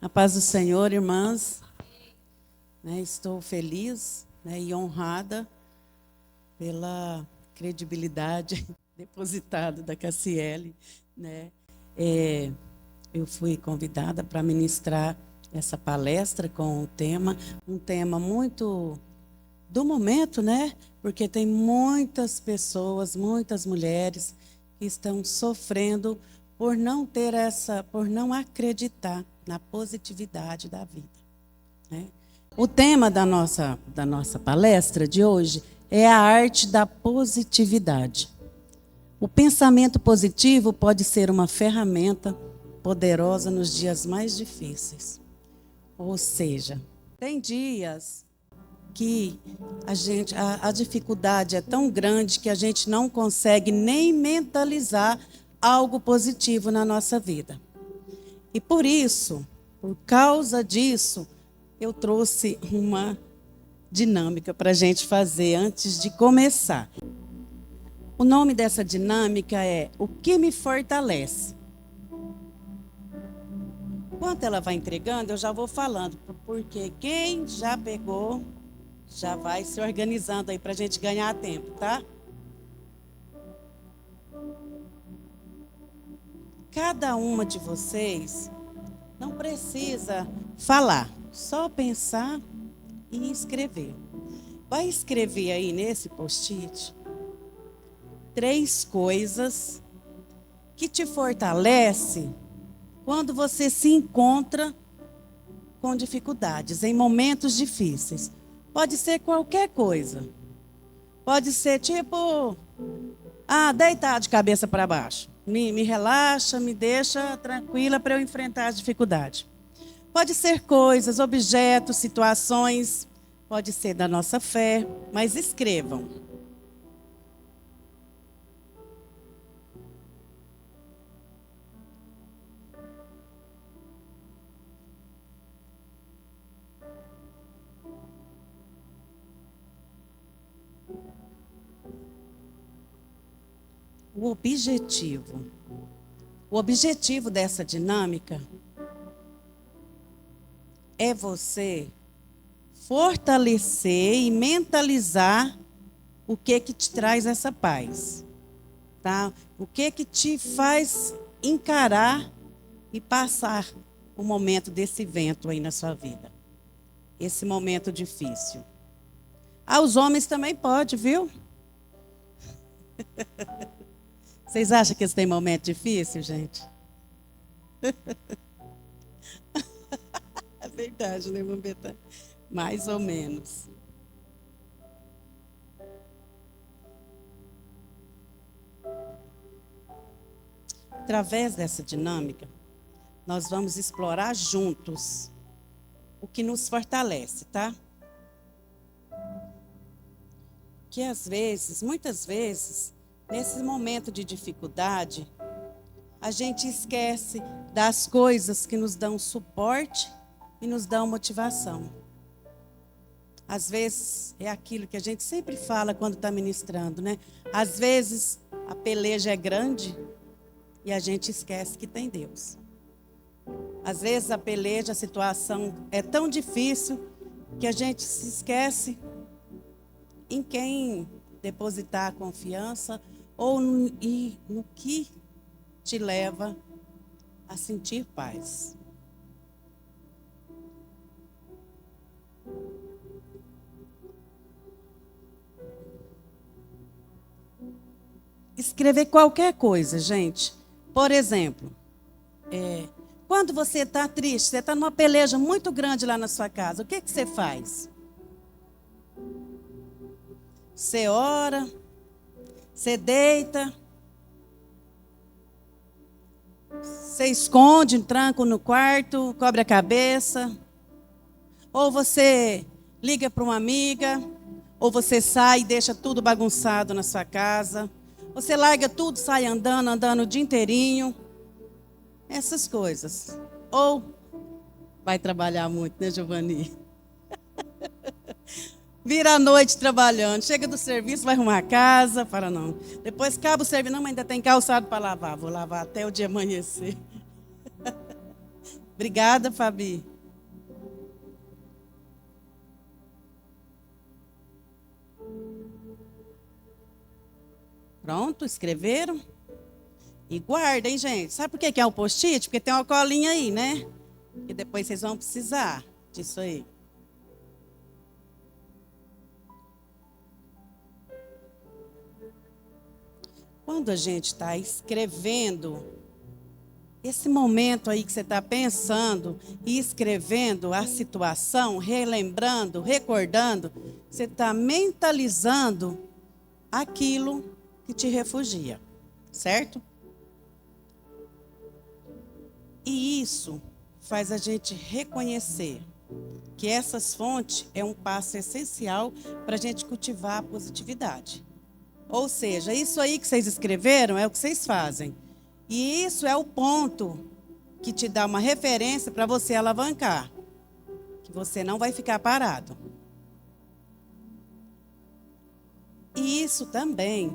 A paz do Senhor, irmãs. Estou feliz, e honrada pela credibilidade depositada da Cassiele. Eu fui convidada para ministrar essa palestra com um tema muito do momento, porque tem muitas pessoas, muitas mulheres que estão sofrendo por não acreditar na positividade da vida. O tema da nossa palestra de hoje é a arte da positividade. O pensamento positivo pode ser uma ferramenta poderosa nos dias mais difíceis. Ou seja, tem dias que a dificuldade é tão grande que a gente não consegue nem mentalizar algo positivo na nossa vida. E por causa disso, eu trouxe uma dinâmica para a gente fazer antes de começar. O nome dessa dinâmica é O que me fortalece? Enquanto ela vai entregando, eu já vou falando, porque quem já pegou, já vai se organizando aí para a gente ganhar tempo, tá? Cada uma de vocês não precisa falar, só pensar e escrever. Vai escrever aí nesse post-it 3 coisas que te fortalecem quando você se encontra com dificuldades, em momentos difíceis. Pode ser qualquer coisa. Pode ser tipo, deitar de cabeça para baixo. Me relaxa, me deixa tranquila para eu enfrentar as dificuldades. Pode ser coisas, objetos, situações, pode ser da nossa fé, mas escrevam. O objetivo dessa dinâmica é você fortalecer e mentalizar o que te traz essa paz, tá? O que te faz encarar e passar o momento desse vento aí na sua vida, esse momento difícil. Os homens também pode, viu? Vocês acham que eles têm momento difícil, gente? É verdade, né, irmã Betânia? Mais ou menos. Através dessa dinâmica, nós vamos explorar juntos o que nos fortalece, tá? Que muitas vezes, nesse momento de dificuldade, a gente esquece das coisas que nos dão suporte e nos dão motivação. Às vezes, é aquilo que a gente sempre fala quando está ministrando, né? Às vezes, a peleja é grande e a gente esquece que tem Deus. Às vezes, a situação é tão difícil que a gente se esquece em quem depositar a confiança ou no que te leva a sentir paz. Escrever qualquer coisa, gente. Por exemplo, quando você está triste, você está numa peleja muito grande lá na sua casa, o que você faz? Você ora, você deita, você esconde, tranca no quarto, cobre a cabeça, ou você liga para uma amiga, ou você sai e deixa tudo bagunçado na sua casa, você larga tudo, sai andando o dia inteirinho, essas coisas. Ou vai trabalhar muito, né, Giovanni? Vira a noite trabalhando, chega do serviço, vai arrumar a casa, não. Depois acaba o serviço, não, mas ainda tem calçado para lavar, vou lavar até o dia amanhecer. Obrigada, Fabi. Pronto, escreveram? E guardem, gente. Sabe por que é um post-it? Porque tem uma colinha aí, né? E depois vocês vão precisar disso aí. Quando a gente está escrevendo, esse momento aí que você está pensando e escrevendo a situação, relembrando, recordando, você está mentalizando aquilo que te refugia, certo? E isso faz a gente reconhecer que essas fontes é um passo essencial para a gente cultivar a positividade. Ou seja, isso aí que vocês escreveram é o que vocês fazem. E isso é o ponto que te dá uma referência para você alavancar. Que você não vai ficar parado. E isso também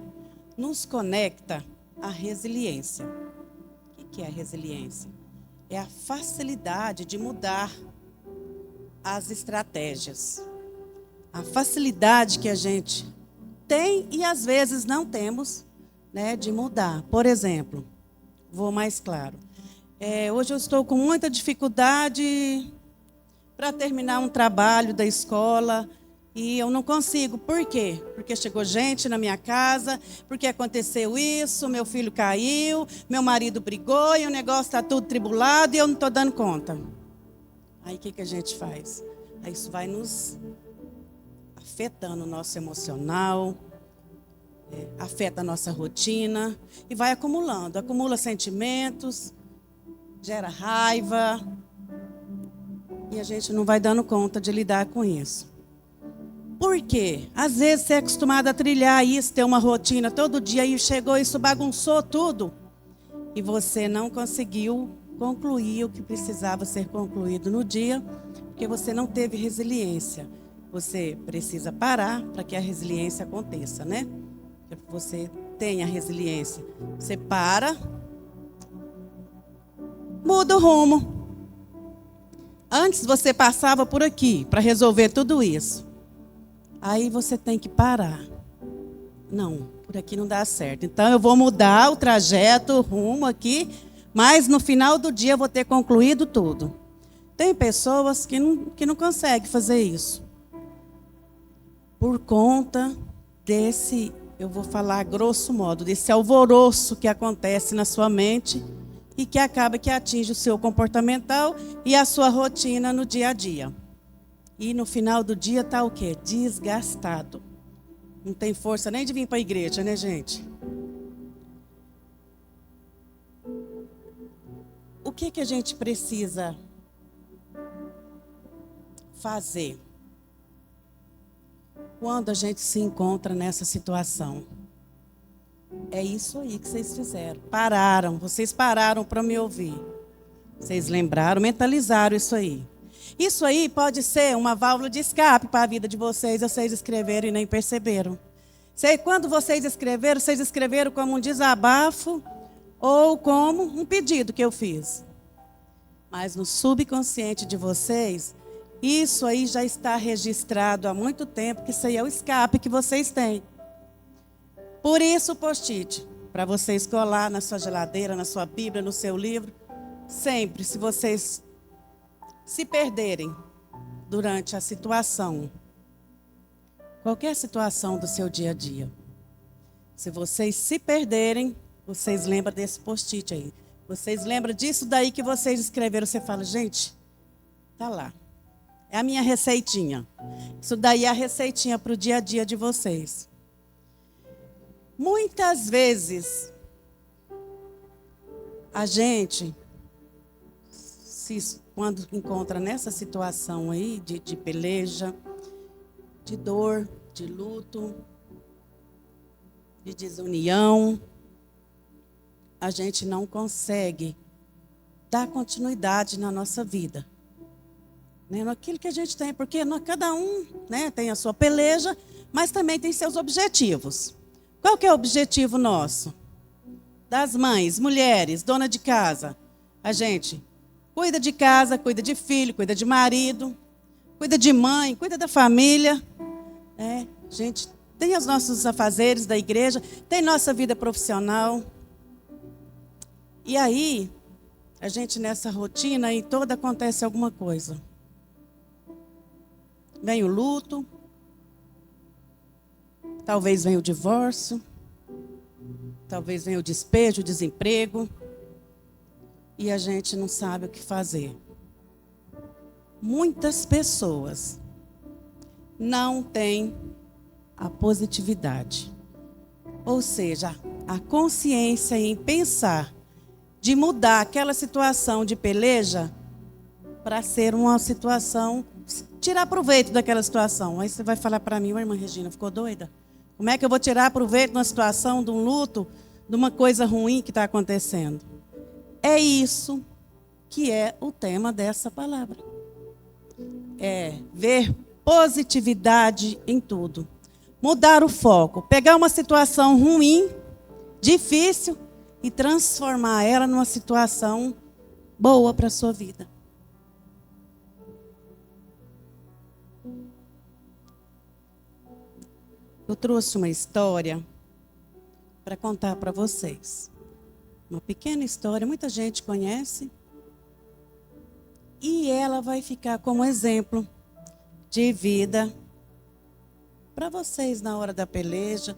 nos conecta à resiliência. O que é a resiliência? É a facilidade de mudar as estratégias. A facilidade que a gente tem e às vezes não temos, né, de mudar. Por exemplo, vou mais claro. Hoje eu estou com muita dificuldade para terminar um trabalho da escola e eu não consigo. Por quê? Porque chegou gente na minha casa, porque aconteceu isso, meu filho caiu, meu marido brigou e o negócio está tudo tribulado e eu não estou dando conta. Aí o que a gente faz? Aí isso vai nos afetando o nosso emocional, afeta a nossa rotina e vai acumulando. Acumula sentimentos, gera raiva e a gente não vai dando conta de lidar com isso. Por quê? Às vezes você é acostumado a trilhar isso, ter uma rotina todo dia e chegou isso, bagunçou tudo e você não conseguiu concluir o que precisava ser concluído no dia porque você não teve resiliência. Você precisa parar para que a resiliência aconteça, né? Que você tenha resiliência. Você para, muda o rumo. Antes você passava por aqui para resolver tudo isso. Aí você tem que parar. Não, por aqui não dá certo. Então eu vou mudar o trajeto, o rumo aqui, mas no final do dia eu vou ter concluído tudo. Tem pessoas que não conseguem fazer isso. Por conta desse, eu vou falar grosso modo, desse alvoroço que acontece na sua mente e que acaba que atinge o seu comportamental e a sua rotina no dia a dia. E no final do dia está o quê? Desgastado. Não tem força nem de vir para a igreja, né, gente? O que a gente precisa fazer quando a gente se encontra nessa situação? É isso aí que vocês fizeram. Vocês pararam para me ouvir. Vocês lembraram, mentalizaram isso aí. Isso aí pode ser uma válvula de escape para a vida de vocês escreveram e nem perceberam. Quando vocês escreveram como um desabafo ou como um pedido que eu fiz. Mas no subconsciente de vocês, isso aí já está registrado há muito tempo, que isso aí é o escape que vocês têm. Por isso o post-it, para vocês colar na sua geladeira, na sua Bíblia, no seu livro. Sempre, se vocês se perderem durante a situação, qualquer situação do seu dia a dia, se vocês se perderem, vocês lembram desse post-it aí. Vocês lembram disso daí que vocês escreveram. Você fala, gente, tá lá. É a minha receitinha. Isso daí é a receitinha para o dia a dia de vocês. Muitas vezes, a gente, quando encontra nessa situação aí de peleja, de dor, de luto, de desunião, a gente não consegue dar continuidade na nossa vida. Né, naquilo que a gente tem, porque cada um, né, tem a sua peleja, mas também tem seus objetivos. Qual que é o objetivo nosso? Das mães, mulheres, dona de casa. A gente Cuida de casa, cuida de filho, cuida de marido, cuida de mãe, cuida da família. A gente tem os nossos afazeres da igreja, tem nossa vida profissional. E aí, a gente nessa rotina e toda acontece alguma coisa. Vem o luto, talvez venha o divórcio, talvez venha o despejo, o desemprego, e a gente não sabe o que fazer. Muitas pessoas não têm a positividade, ou seja, a consciência em pensar de mudar aquela situação de peleja para ser uma situação, tirar proveito daquela situação. Aí você vai falar para mim, irmã Regina, ficou doida? Como é que eu vou tirar proveito de uma situação, de um luto, de uma coisa ruim que está acontecendo? É isso que é o tema dessa palavra. É ver positividade em tudo. Mudar o foco. Pegar uma situação ruim, difícil, e transformar ela numa situação boa para a sua vida. Eu trouxe uma história para contar para vocês. Uma pequena história, muita gente conhece. E ela vai ficar como exemplo de vida para vocês na hora da peleja,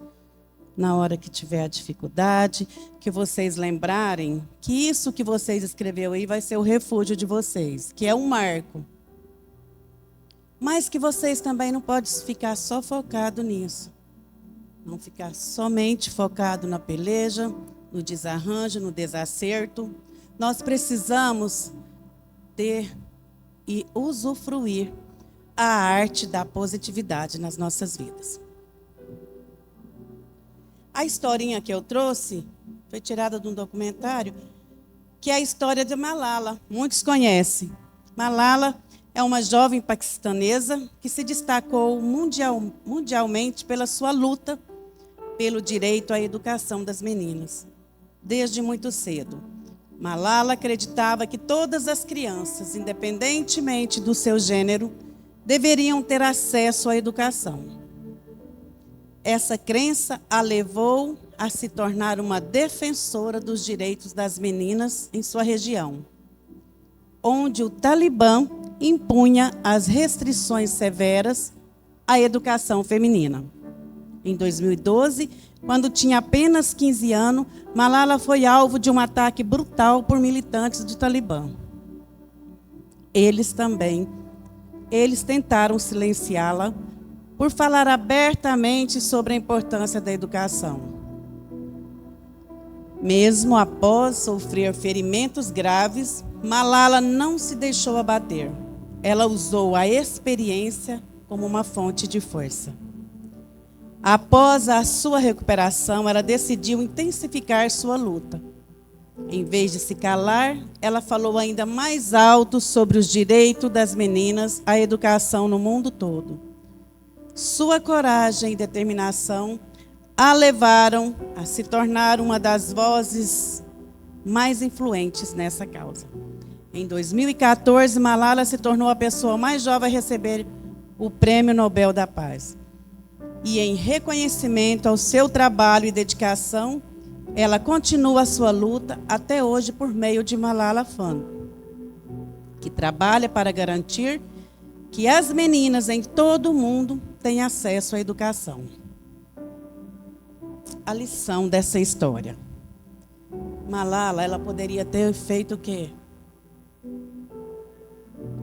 na hora que tiver a dificuldade, que vocês lembrarem que isso que vocês escreveu aí vai ser o refúgio de vocês, que é um marco. Mas que vocês também não podem ficar só focados nisso. Não ficar somente focado na peleja, no desarranjo, no desacerto. Nós precisamos ter e usufruir a arte da positividade nas nossas vidas. A historinha que eu trouxe foi tirada de um documentário, que é a história de Malala. Muitos conhecem. Malala é uma jovem paquistanesa que se destacou mundialmente pela sua luta pelo direito à educação das meninas, desde muito cedo. Malala acreditava que todas as crianças, independentemente do seu gênero, deveriam ter acesso à educação. Essa crença a levou a se tornar uma defensora dos direitos das meninas em sua região, onde o Talibã impunha as restrições severas à educação feminina. Em 2012, quando tinha apenas 15 anos, Malala foi alvo de um ataque brutal por militantes do Talibã. Eles tentaram silenciá-la por falar abertamente sobre a importância da educação. Mesmo após sofrer ferimentos graves, Malala não se deixou abater. Ela usou a experiência como uma fonte de força. Após a sua recuperação, ela decidiu intensificar sua luta. Em vez de se calar, ela falou ainda mais alto sobre os direitos das meninas à educação no mundo todo. Sua coragem e determinação a levaram a se tornar uma das vozes mais influentes nessa causa. Em 2014, Malala se tornou a pessoa mais jovem a receber o Prêmio Nobel da Paz. E em reconhecimento ao seu trabalho e dedicação, ela continua a sua luta até hoje por meio de Malala Fund, que trabalha para garantir que as meninas em todo o mundo tenham acesso à educação. A lição dessa história. Malala, ela poderia ter feito o quê?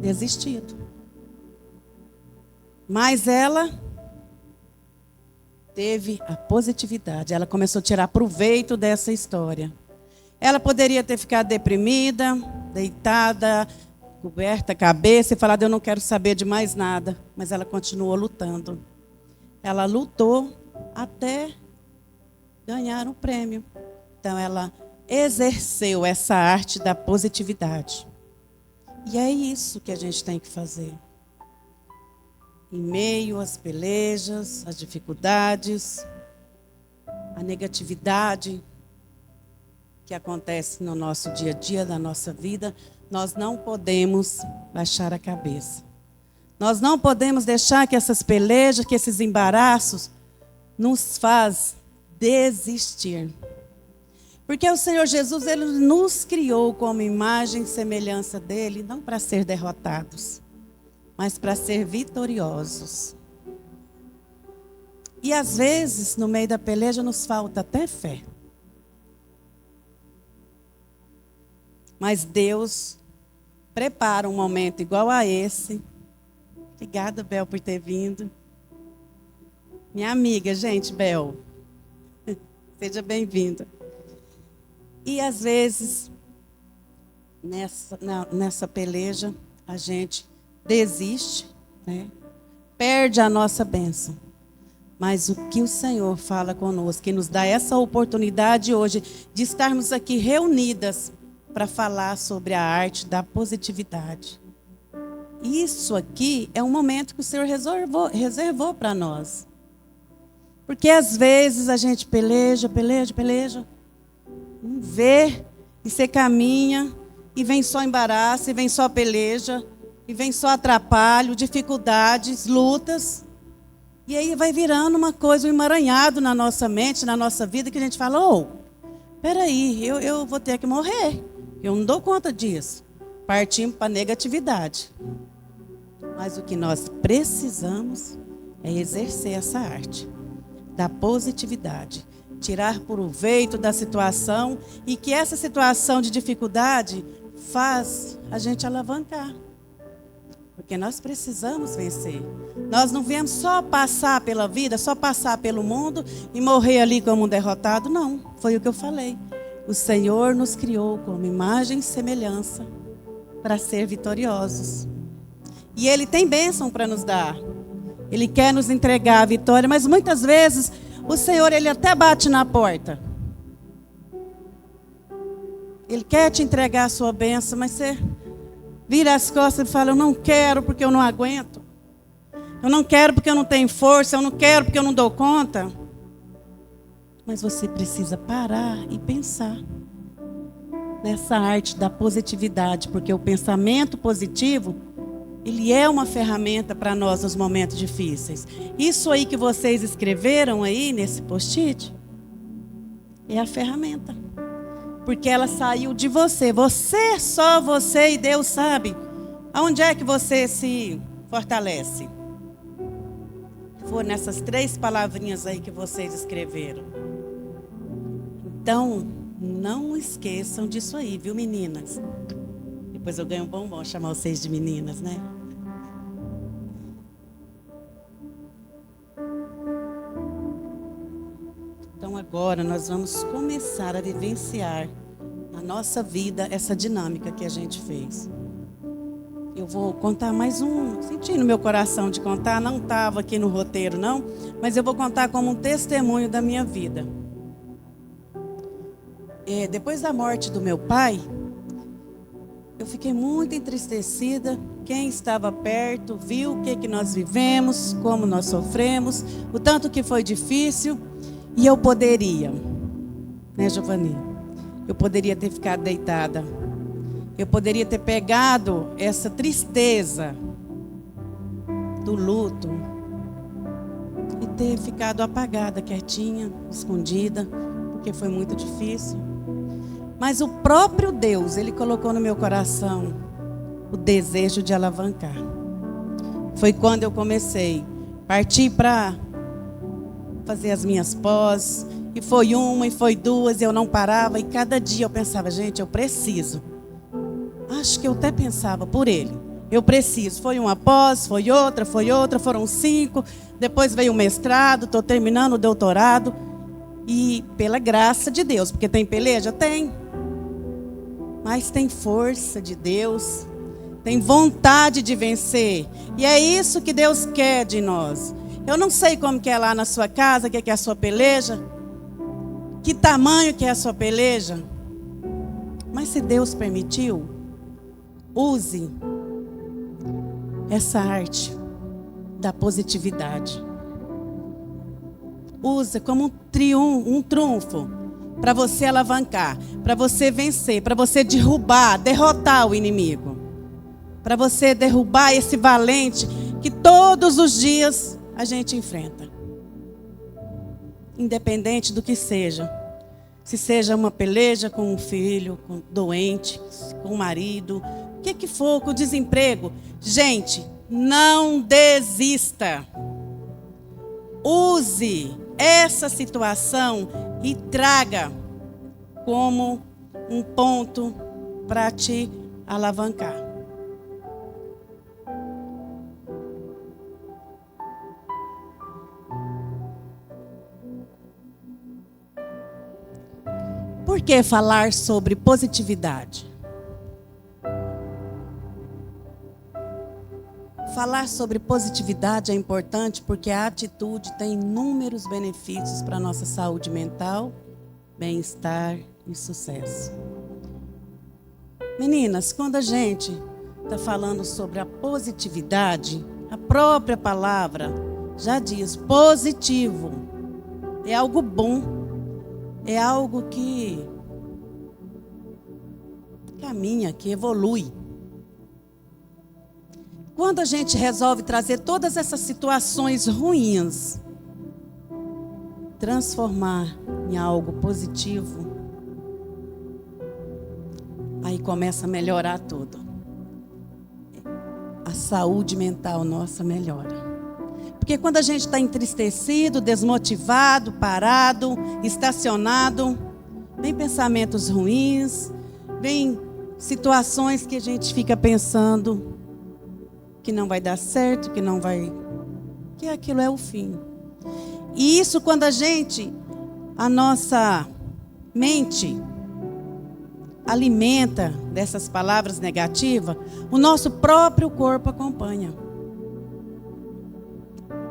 Desistido. Mas ela teve a positividade. Ela começou a tirar proveito dessa história. Ela poderia ter ficado deprimida, deitada, coberta a cabeça e falado, eu não quero saber de mais nada. Mas ela continuou lutando. Ela lutou até ganhar um prêmio. Então, ela exerceu essa arte da positividade. E é isso que a gente tem que fazer. Em meio às pelejas, às dificuldades, à negatividade que acontece no nosso dia a dia, na nossa vida, nós não podemos baixar a cabeça. Nós não podemos deixar que essas pelejas, que esses embaraços nos faz desistir. Porque o Senhor Jesus, Ele nos criou como imagem e semelhança dEle, não para ser derrotados, mas para ser vitoriosos. E às vezes, no meio da peleja, nos falta até fé. Mas Deus prepara um momento igual a esse. Obrigada, Bel, por ter vindo. Minha amiga, gente, Bel. Seja bem-vinda. E às vezes, nessa peleja, a gente desiste, né? Perde a nossa bênção. Mas o que o Senhor fala conosco, que nos dá essa oportunidade hoje de estarmos aqui reunidas para falar sobre a arte da positividade. Isso aqui é um momento que o Senhor reservou para nós. Porque às vezes a gente peleja, não vê, e você caminha, e vem só embaraço, e vem só peleja, e vem só atrapalho, dificuldades, lutas. E aí vai virando uma coisa, um emaranhado na nossa mente, na nossa vida, que a gente fala, peraí, eu vou ter que morrer. Eu não dou conta disso. Partimos para a negatividade. Mas o que nós precisamos é exercer essa arte da positividade. Tirar proveito da situação e que essa situação de dificuldade faz a gente alavancar. Porque nós precisamos vencer. Nós não viemos só passar pela vida, só passar pelo mundo e morrer ali como um derrotado. Não, foi o que eu falei. O Senhor nos criou como imagem e semelhança para ser vitoriosos. E Ele tem bênção para nos dar. Ele quer nos entregar a vitória, mas muitas vezes o Senhor, Ele até bate na porta. Ele quer te entregar a sua bênção, mas você vira as costas e fala, eu não quero porque eu não aguento. Eu não quero porque eu não tenho força, eu não quero porque eu não dou conta. Mas você precisa parar e pensar nessa arte da positividade, porque o pensamento positivo, ele é uma ferramenta para nós nos momentos difíceis. Isso aí que vocês escreveram aí nesse post-it é a ferramenta. Porque ela saiu de você. Você, só você e Deus sabe aonde é que você se fortalece. Foi nessas 3 palavrinhas aí que vocês escreveram. Então, não esqueçam disso aí, viu, meninas? Depois eu ganho um bombom chamar vocês de meninas, né? Então agora nós vamos começar a vivenciar na nossa vida essa dinâmica que a gente fez. Eu vou contar mais um, senti no meu coração de contar, não estava aqui no roteiro não, mas eu vou contar como um testemunho da minha vida. Depois da morte do meu pai, eu fiquei muito entristecida. Quem estava perto viu o que nós vivemos, como nós sofremos, o tanto que foi difícil. E eu poderia, né, Giovanni? Eu poderia ter ficado deitada. Eu poderia ter pegado essa tristeza do luto e ter ficado apagada, quietinha, escondida, porque foi muito difícil. Mas o próprio Deus, Ele colocou no meu coração o desejo de alavancar. Foi quando eu comecei a partir para fazer as minhas pós, e foi uma, e foi 2, e eu não parava, e cada dia eu pensava, gente, eu preciso. Acho que eu até pensava por ele, eu preciso. Foi uma pós, foi outra, foram 5, depois veio o mestrado, estou terminando o doutorado, e pela graça de Deus, porque tem peleja? Tem. Mas tem força de Deus, tem vontade de vencer, e é isso que Deus quer de nós. Eu não sei como que é lá na sua casa, o que é a sua peleja, que tamanho que é a sua peleja, mas se Deus permitiu, use essa arte da positividade. Use como um trunfo para você alavancar, para você vencer, para você derrotar o inimigo. Para você derrubar esse valente que todos os dias a gente enfrenta. Independente do que seja. Se seja uma peleja com um filho, com um doente, com um marido, o que for, com o desemprego. Gente, não desista. Use essa situação e traga como um ponto para te alavancar. Por que falar sobre positividade? Falar sobre positividade é importante porque a atitude tem inúmeros benefícios para a nossa saúde mental, bem-estar e sucesso. Meninas, quando a gente está falando sobre a positividade, a própria palavra já diz positivo. É algo bom. É algo que caminha, que evolui. Quando a gente resolve trazer todas essas situações ruins, transformar em algo positivo, aí começa a melhorar tudo. A saúde mental nossa melhora. Porque quando a gente está entristecido, desmotivado, parado, estacionado, vem pensamentos ruins, vem situações que a gente fica pensando que não vai dar certo, que aquilo é o fim. E isso quando a nossa mente alimenta dessas palavras negativas, o nosso próprio corpo acompanha.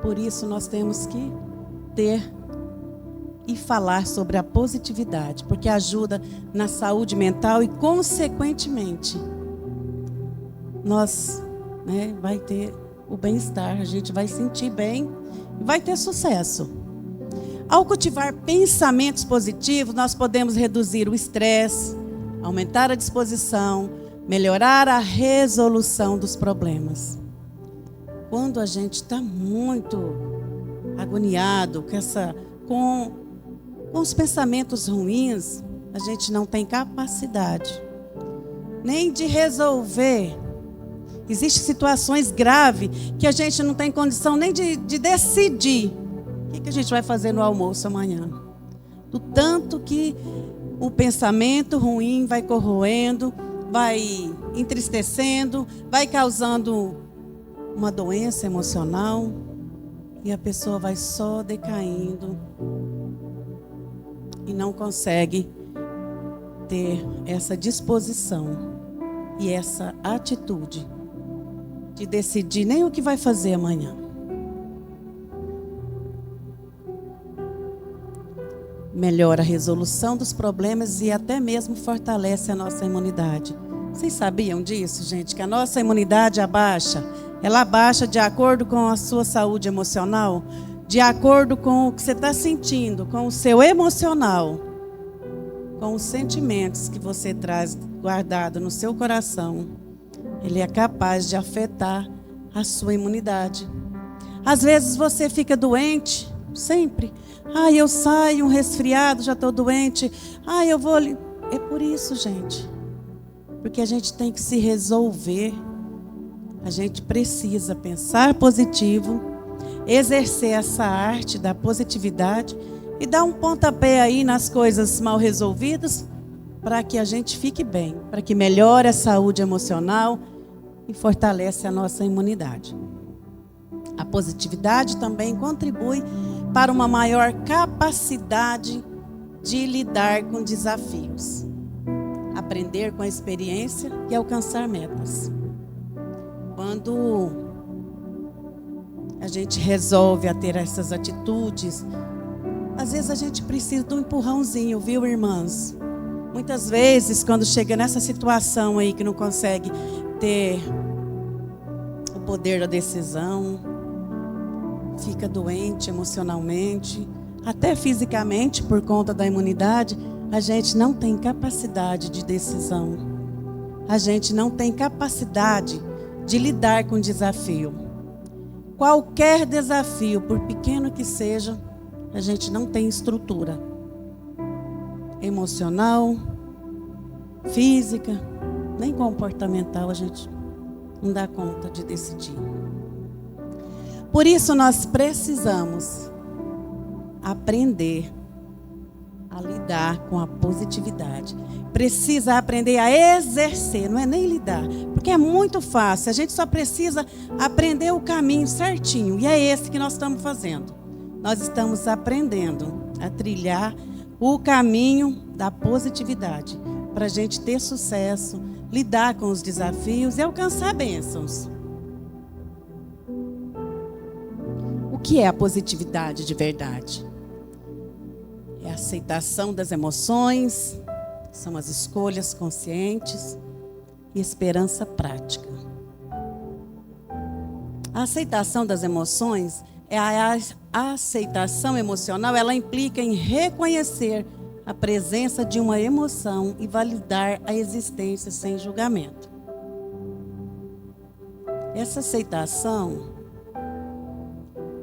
Por isso nós temos que ter e falar sobre a positividade, porque ajuda na saúde mental e, consequentemente, nós vai ter o bem-estar, a gente vai sentir bem e vai ter sucesso. Ao cultivar pensamentos positivos, nós podemos reduzir o estresse, aumentar a disposição, melhorar a resolução dos problemas. Quando a gente está muito agoniado com os pensamentos ruins, a gente não tem capacidade nem de resolver. Existem situações graves que a gente não tem condição nem de decidir o que a gente vai fazer no almoço amanhã. Do tanto que o pensamento ruim vai corroendo, vai entristecendo, vai causando uma doença emocional e a pessoa vai só decaindo e não consegue ter essa disposição e essa atitude de decidir nem o que vai fazer amanhã. Melhora a resolução dos problemas e até mesmo fortalece a nossa imunidade. Vocês sabiam disso, gente? Que a nossa imunidade abaixa. Ela abaixa de acordo com a sua saúde emocional, de acordo com o que você está sentindo, com o seu emocional, com os sentimentos que você traz guardado no seu coração. Ele é capaz de afetar a sua imunidade. Às vezes você fica doente, sempre. Eu saio um resfriado, já estou doente. Eu vou ali. É por isso, gente. Porque a gente tem que se resolver. A gente precisa pensar positivo, exercer essa arte da positividade e dar um pontapé aí nas coisas mal resolvidas para que a gente fique bem, para que melhore a saúde emocional e fortaleça a nossa imunidade. A positividade também contribui para uma maior capacidade de lidar com desafios, aprender com a experiência e alcançar metas. Quando a gente resolve a ter essas atitudes, às vezes a gente precisa de um empurrãozinho, viu, irmãs? Muitas vezes, quando chega nessa situação aí que não consegue ter o poder da decisão, fica doente emocionalmente, até fisicamente, por conta da imunidade, a gente não tem capacidade de decisão. A gente não tem capacidade de lidar com o desafio. Qualquer desafio, por pequeno que seja, a gente não tem estrutura emocional, física, nem comportamental, a gente não dá conta de decidir. Por isso nós precisamos aprender a lidar com a positividade. Precisa aprender a exercer, não é nem lidar, porque é muito fácil. A gente só precisa aprender o caminho certinho, e é esse que nós estamos fazendo. Nós estamos aprendendo a trilhar o caminho da positividade, para a gente ter sucesso, lidar com os desafios e alcançar bênçãos. O que é a positividade de verdade? É a aceitação das emoções, são as escolhas conscientes e esperança prática. A aceitação das emoções é a aceitação emocional, ela implica em reconhecer a presença de uma emoção e validar a existência sem julgamento. Essa aceitação,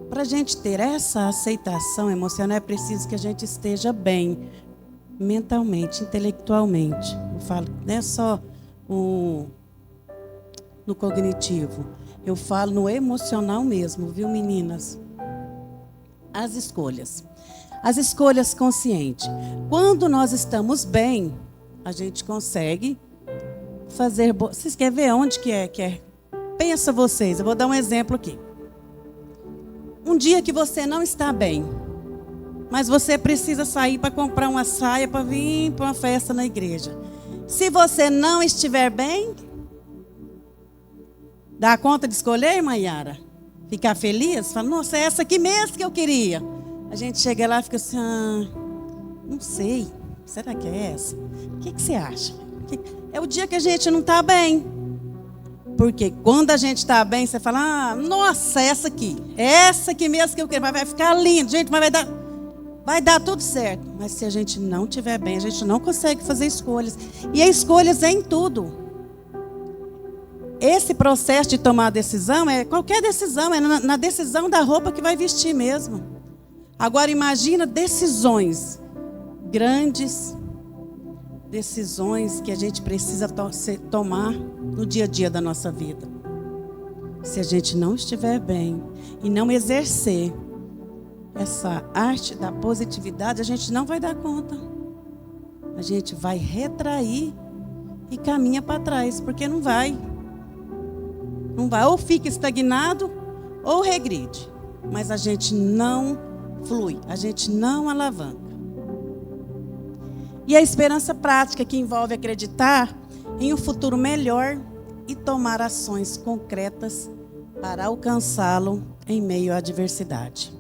para a gente ter essa aceitação emocional, é preciso que a gente esteja bem mentalmente, intelectualmente. Eu falo, não é só no cognitivo, eu falo no emocional mesmo, viu, meninas? As escolhas conscientes. Quando nós estamos bem, a gente consegue fazer... Vocês querem ver onde que é? Pensa vocês, eu vou dar um exemplo aqui. Um dia que você não está bem, mas você precisa sair para comprar uma saia para vir para uma festa na igreja. Se você não estiver bem, dá conta de escolher, irmã Yara? Ficar feliz? Fala, nossa, é essa aqui mesmo que eu queria. A gente chega lá e fica assim, não sei, será que é essa? O que você acha? É o dia que a gente não está bem. Porque quando a gente está bem, você fala, nossa, essa aqui mesmo que eu quero, vai ficar lindo, gente, mas vai dar tudo certo. Mas se a gente não estiver bem, a gente não consegue fazer escolhas. E escolhas é em tudo. Esse processo de tomar decisão, qualquer decisão, é na decisão da roupa que vai vestir mesmo. Agora imagina decisões grandes, decisões que a gente precisa tomar no dia a dia da nossa vida. Se a gente não estiver bem e não exercer essa arte da positividade, a gente não vai dar conta. A gente vai retrair e caminha para trás, porque não vai. Não vai, ou fica estagnado ou regride. Mas a gente não flui, a gente não alavanca. E a esperança prática, que envolve acreditar em um futuro melhor e tomar ações concretas para alcançá-lo em meio à adversidade.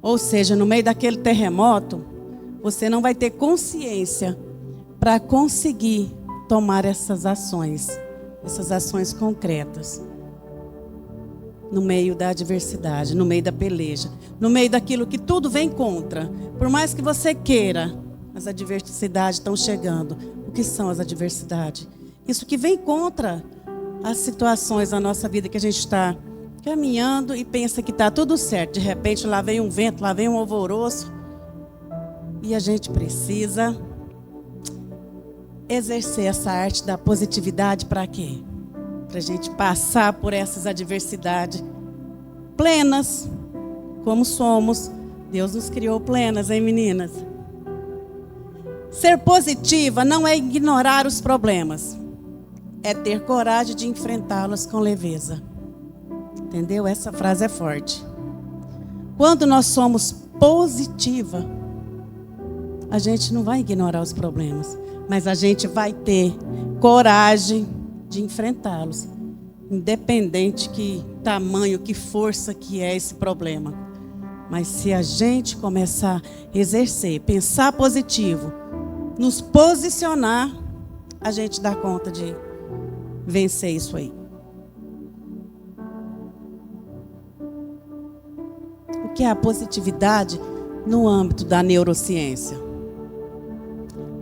Ou seja, no meio daquele terremoto, você não vai ter consciência para conseguir tomar essas ações concretas. No meio da adversidade, no meio da peleja, no meio daquilo que tudo vem contra. Por mais que você queira, as adversidades estão chegando. O que são as adversidades? Isso que vem contra as situações da nossa vida, que a gente está caminhando e pensa que está tudo certo. De repente, lá vem um vento, lá vem um alvoroço. E a gente precisa exercer essa arte da positividade para quê? Para a gente passar por essas adversidades plenas, como somos. Deus nos criou plenas, hein, meninas? Ser positiva não é ignorar os problemas, é ter coragem de enfrentá-los com leveza. Entendeu? Essa frase é forte. Quando nós somos positiva, a gente não vai ignorar os problemas, mas a gente vai ter coragem de enfrentá-los, independente que tamanho, que força que é esse problema. Mas se a gente começar a exercer, pensar positivo, nos posicionar, a gente dá conta de vencer isso aí. O que é a positividade? no âmbito da neurociência.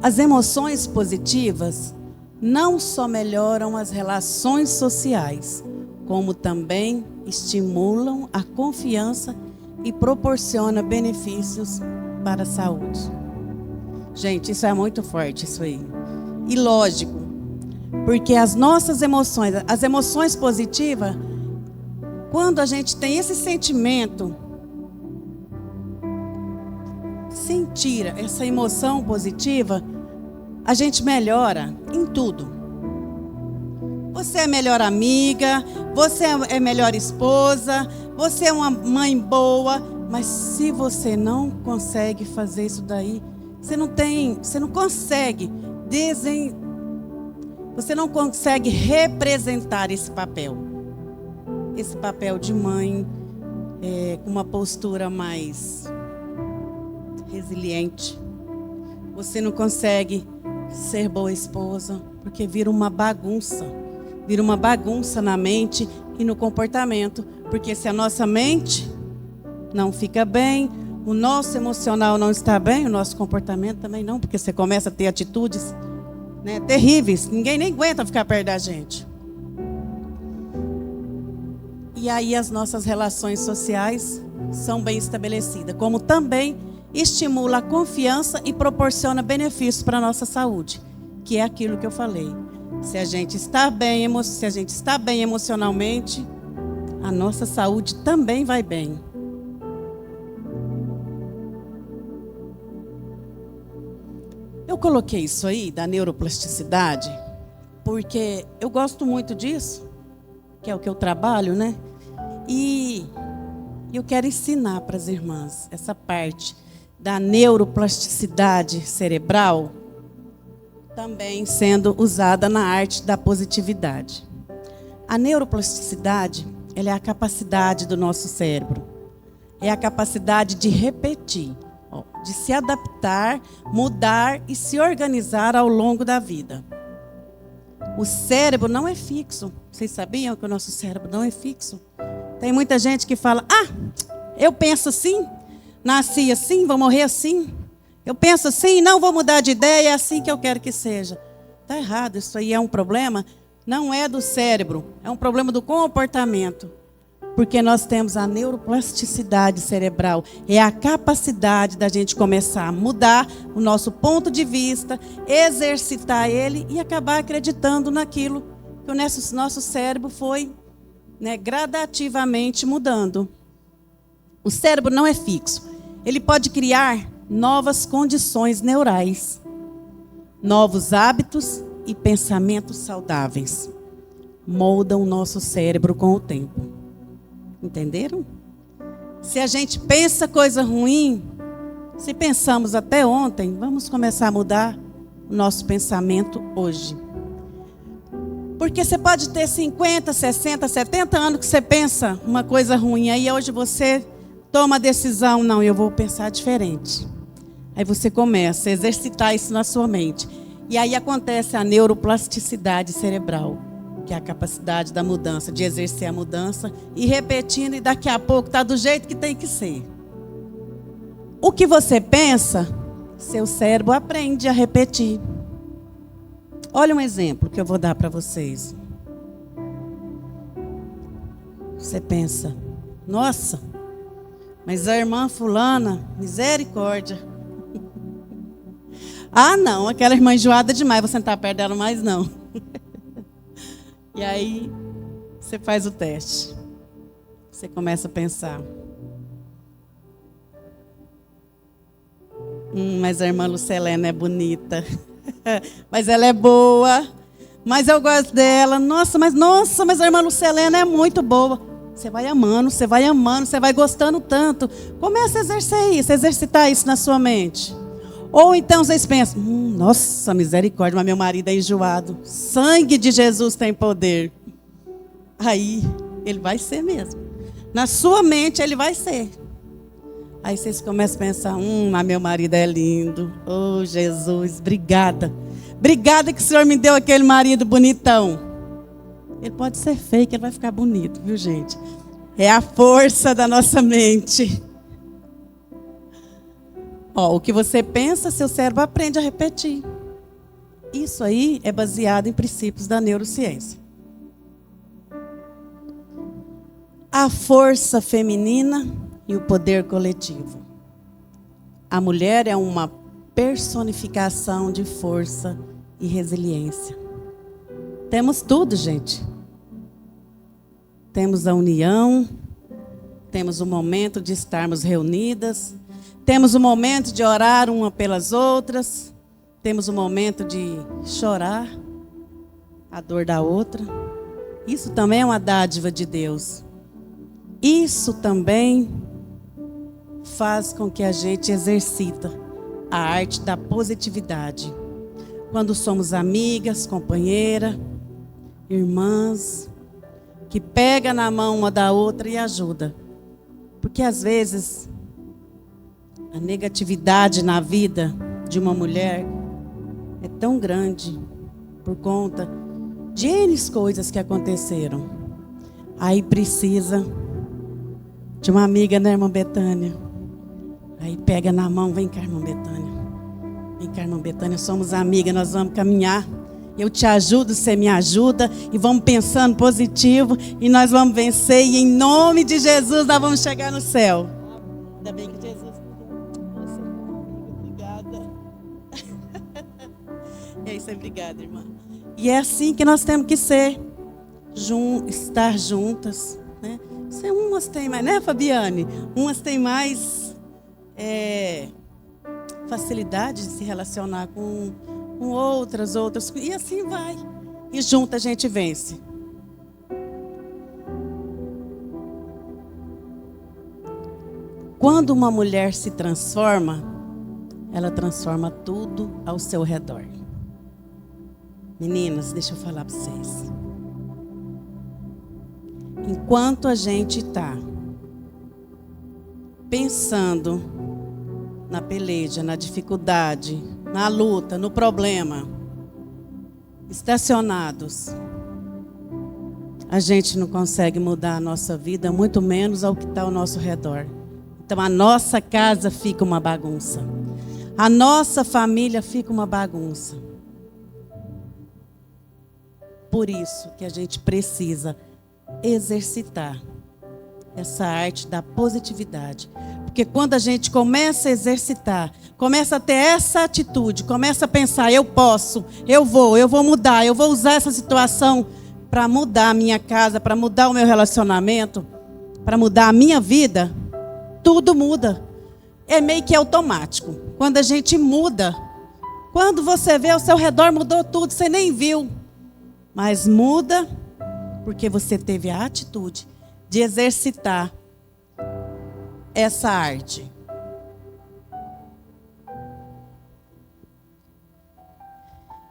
As emoções positivas não só melhoram as relações sociais, como também estimulam a confiança e proporcionam benefícios para a saúde. Gente, isso é muito forte, isso aí. E lógico, porque as nossas emoções, as emoções positivas, quando a gente tem esse sentimento, sentir essa emoção positiva, a gente melhora em tudo. Você é melhor amiga, você é melhor esposa, você é uma mãe boa, mas se você não consegue fazer isso daí, você não consegue você não consegue representar esse papel de mãe, com uma postura mais resiliente. Você não consegue ser boa esposa, porque vira uma bagunça na mente e no comportamento, porque se a nossa mente não fica bem, o nosso emocional não está bem, o nosso comportamento também não, porque você começa a ter atitudes, né, terríveis, ninguém nem aguenta ficar perto da gente. E aí as nossas relações sociais são bem estabelecidas, como também estimula a confiança e proporciona benefícios para a nossa saúde, que é aquilo que eu falei. Se a gente está bem emocionalmente, a nossa saúde também vai bem. Eu coloquei isso aí da neuroplasticidade porque eu gosto muito disso, que é o que eu trabalho, né? E eu quero ensinar para as irmãs essa parte da neuroplasticidade cerebral, também sendo usada na arte da positividade. A neuroplasticidade, ela é a capacidade do nosso cérebro, é a capacidade de repetir, de se adaptar, mudar e se organizar ao longo da vida. O cérebro não é fixo. Vocês sabiam que o nosso cérebro não é fixo? Tem muita gente que fala, eu penso assim, nasci assim, vou morrer assim. Eu penso assim, não vou mudar de ideia, é assim que eu quero que seja. Está errado, isso aí é um problema, não é do cérebro, é um problema do comportamento. Porque nós temos a neuroplasticidade cerebral, é a capacidade da gente começar a mudar o nosso ponto de vista, exercitar ele e acabar acreditando naquilo que o nosso cérebro foi, gradativamente mudando. O cérebro não é fixo, ele pode criar novas condições neurais, novos hábitos e pensamentos saudáveis. Moldam o nosso cérebro com o tempo. Entenderam? Se a gente pensa coisa ruim, se pensamos até ontem, vamos começar a mudar o nosso pensamento hoje. Porque você pode ter 50, 60, 70 anos que você pensa uma coisa ruim, aí hoje você toma a decisão, não, eu vou pensar diferente. Aí você começa a exercitar isso na sua mente. E aí acontece a neuroplasticidade cerebral, que é a capacidade da mudança, de exercer a mudança e repetindo, e daqui a pouco está do jeito que tem que ser. O que você pensa, seu cérebro aprende a repetir. Olha um exemplo que eu vou dar para vocês. Você pensa, nossa, mas a irmã fulana, misericórdia. Não, aquela irmã enjoada demais, vou sentar perto dela mais não. E aí, você faz o teste. Você começa a pensar. Mas a irmã Lucelena é bonita. Mas ela é boa. Mas eu gosto dela. Nossa, mas a irmã Lucelena é muito boa. Você vai amando, você vai gostando tanto. Comece a exercitar isso na sua mente. Ou então vocês pensam, nossa, misericórdia, mas meu marido é enjoado. Sangue de Jesus tem poder. Aí, ele vai ser mesmo. Na sua mente, ele vai ser. Aí vocês começam a pensar, mas meu marido é lindo. Oh, Jesus, obrigada. Obrigada que o Senhor me deu aquele marido bonitão. Ele pode ser feio, que ele vai ficar bonito, viu, gente? É a força da nossa mente. Ó, o que você pensa, seu cérebro aprende a repetir. Isso aí é baseado em princípios da neurociência. A força feminina e o poder coletivo. A mulher é uma personificação de força e resiliência. Temos tudo, gente. Temos a união, temos o momento de estarmos reunidas, temos o momento de orar uma pelas outras, temos o momento de chorar a dor da outra. Isso também é uma dádiva de Deus. Isso também faz com que a gente exercita a arte da positividade. Quando somos amigas, companheiras, irmãs, que pega na mão uma da outra e ajuda. Porque às vezes a negatividade na vida de uma mulher é tão grande por conta de N coisas que aconteceram. Aí precisa de uma amiga, né, irmã Betânia? Aí pega na mão, vem cá, irmã Betânia. Vem cá, irmã Betânia, somos amigas, nós vamos caminhar. Eu te ajudo, você me ajuda. E vamos pensando positivo. E nós vamos vencer. E em nome de Jesus nós vamos chegar no céu. Ainda bem que Jesus... Obrigada. É isso aí, obrigada, irmã. E é assim que nós temos que ser. Estar juntas, né? Umas tem mais, né, Fabiane? Umas tem mais facilidade de se relacionar com outras, e assim vai. E junto a gente vence. Quando uma mulher se transforma, ela transforma tudo ao seu redor. Meninas, deixa eu falar para vocês. Enquanto a gente está pensando na peleja, na dificuldade, na luta, no problema, estacionados, a gente não consegue mudar a nossa vida, muito menos ao que está ao nosso redor. Então a nossa casa fica uma bagunça. A nossa família fica uma bagunça. Por isso que a gente precisa exercitar essa arte da positividade. Porque quando a gente começa a exercitar, começa a ter essa atitude, começa a pensar, eu posso, eu vou mudar, eu vou usar essa situação para mudar a minha casa, para mudar o meu relacionamento, para mudar a minha vida, tudo muda. É meio que automático. Quando a gente muda, quando você vê ao seu redor mudou tudo, você nem viu. Mas muda porque você teve a atitude de exercitar essa arte.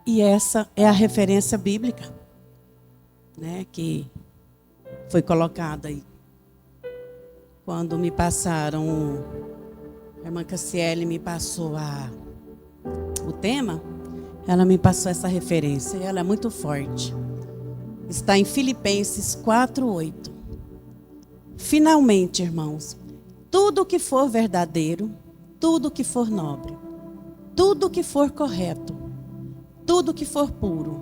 E essa é a referência bíblica, né, que foi colocada aí. Quando me passaram, a irmã Cassiele me passou o tema, ela me passou essa referência, e ela é muito forte. Está em Filipenses 4:8. Finalmente, irmãos, tudo que for verdadeiro, tudo que for nobre, tudo que for correto, tudo que for puro,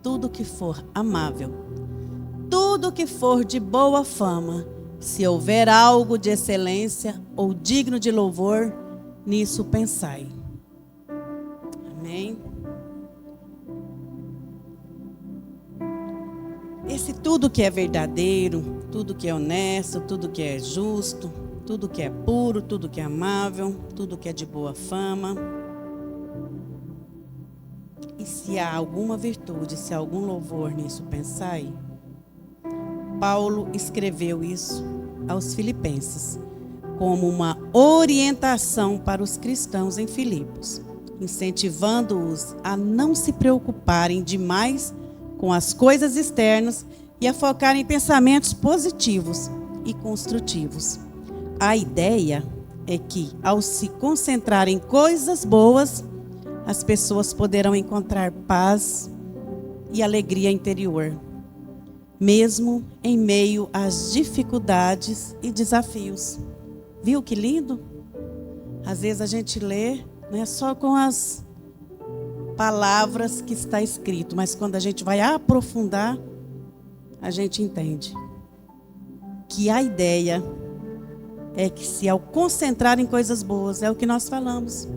tudo que for amável, tudo que for de boa fama, se houver algo de excelência ou digno de louvor, nisso pensai. Amém? Esse tudo que é verdadeiro, tudo que é honesto, tudo que é justo, tudo que é puro, tudo que é amável, tudo que é de boa fama. E se há alguma virtude, se há algum louvor nisso, pensai. Paulo escreveu isso aos filipenses como uma orientação para os cristãos em Filipos, incentivando-os a não se preocuparem demais com as coisas externas e a focar em pensamentos positivos e construtivos. A ideia é que, ao se concentrar em coisas boas, as pessoas poderão encontrar paz e alegria interior, mesmo em meio às dificuldades e desafios. Viu que lindo? Às vezes a gente lê, né, só com as palavras que está escrito, mas quando a gente vai aprofundar, a gente entende que a ideia é que se ao concentrar em coisas boas, é o que nós falamos.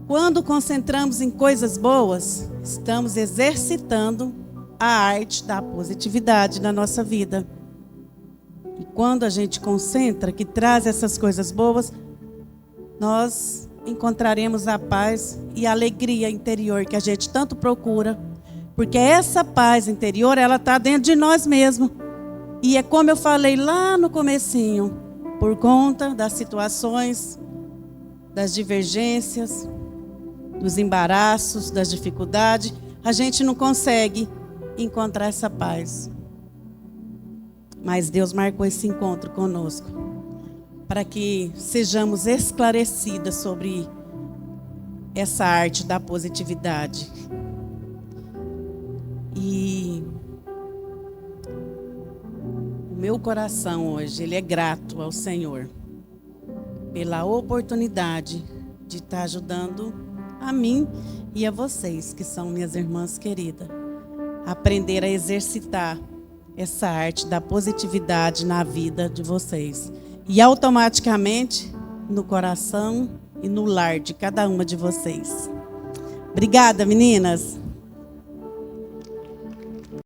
Quando concentramos em coisas boas, estamos exercitando a arte da positividade na nossa vida. E quando a gente concentra, que traz essas coisas boas, nós encontraremos a paz e a alegria interior que a gente tanto procura. Porque essa paz interior, ela está dentro de nós mesmos. E é como eu falei lá no comecinho, por conta das situações, das divergências, dos embaraços, das dificuldades, a gente não consegue encontrar essa paz. Mas Deus marcou esse encontro conosco para que sejamos esclarecidas sobre essa arte da positividade. E o meu coração hoje, ele é grato ao Senhor pela oportunidade de estar ajudando a mim e a vocês, que são minhas irmãs queridas, a aprender a exercitar essa arte da positividade na vida de vocês. E automaticamente no coração e no lar de cada uma de vocês. Obrigada, meninas!